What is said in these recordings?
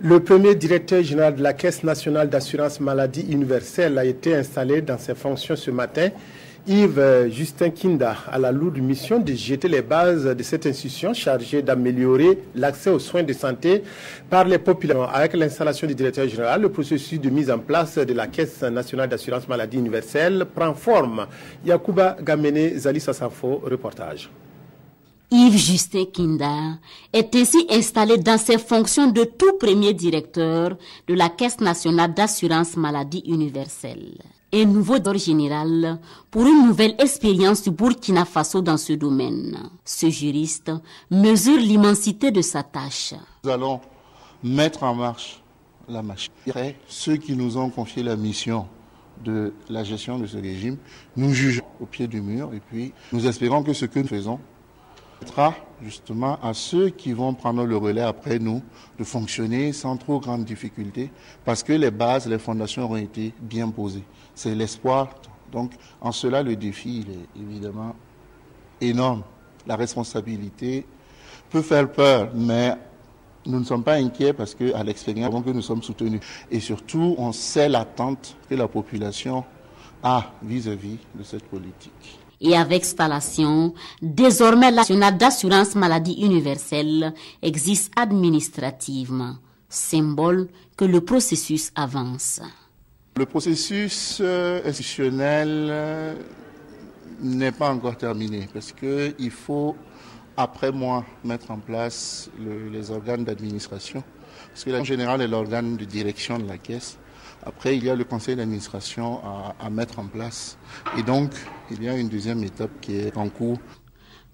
Le premier directeur général de la Caisse nationale d'assurance maladie universelle a été installé dans ses fonctions ce matin. Yves Justin Kinda a la lourde mission de jeter les bases de cette institution chargée d'améliorer l'accès aux soins de santé par les populations. Avec l'installation du directeur général, le processus de mise en place de la Caisse nationale d'assurance maladie universelle prend forme. Yacouba Gamene, Zali Sassafo, reportage. Yves Justin Kinda est ainsi installé dans ses fonctions de tout premier directeur de la Caisse nationale d'assurance maladie universelle. Un nouveau directeur général pour une nouvelle expérience du Burkina Faso dans ce domaine. Ce juriste mesure l'immensité de sa tâche. Nous allons mettre en marche la machine. Ceux qui nous ont confié la mission de la gestion de ce régime, nous jugeons au pied du mur et puis nous espérons que ce que nous faisons permettra justement à ceux qui vont prendre le relais après nous de fonctionner sans trop grande difficulté parce que les bases, les fondations auront été bien posées. C'est l'espoir. Donc en cela, le défi il est évidemment énorme. La responsabilité peut faire peur, mais nous ne sommes pas inquiets parce qu'à l'expérience que nous sommes soutenus. Et surtout, on sait l'attente que la population a vis-à-vis de cette politique. Et avec installation, désormais la nationale d'assurance maladie universelle existe administrativement, symbole que le processus avance. Le processus institutionnel n'est pas encore terminé parce qu'il faut, après moi, mettre en place les organes d'administration. Parce que en général est l'organe de direction de la caisse. Après, il y a le conseil d'administration à mettre en place. Et donc, il y a une deuxième étape qui est en cours.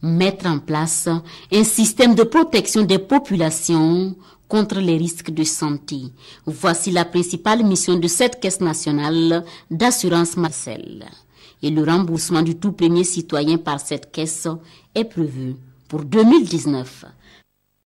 Mettre en place un système de protection des populations contre les risques de santé. Voici la principale mission de cette Caisse nationale d'assurance maladie. Et le remboursement du tout premier citoyen par cette caisse est prévu pour 2019.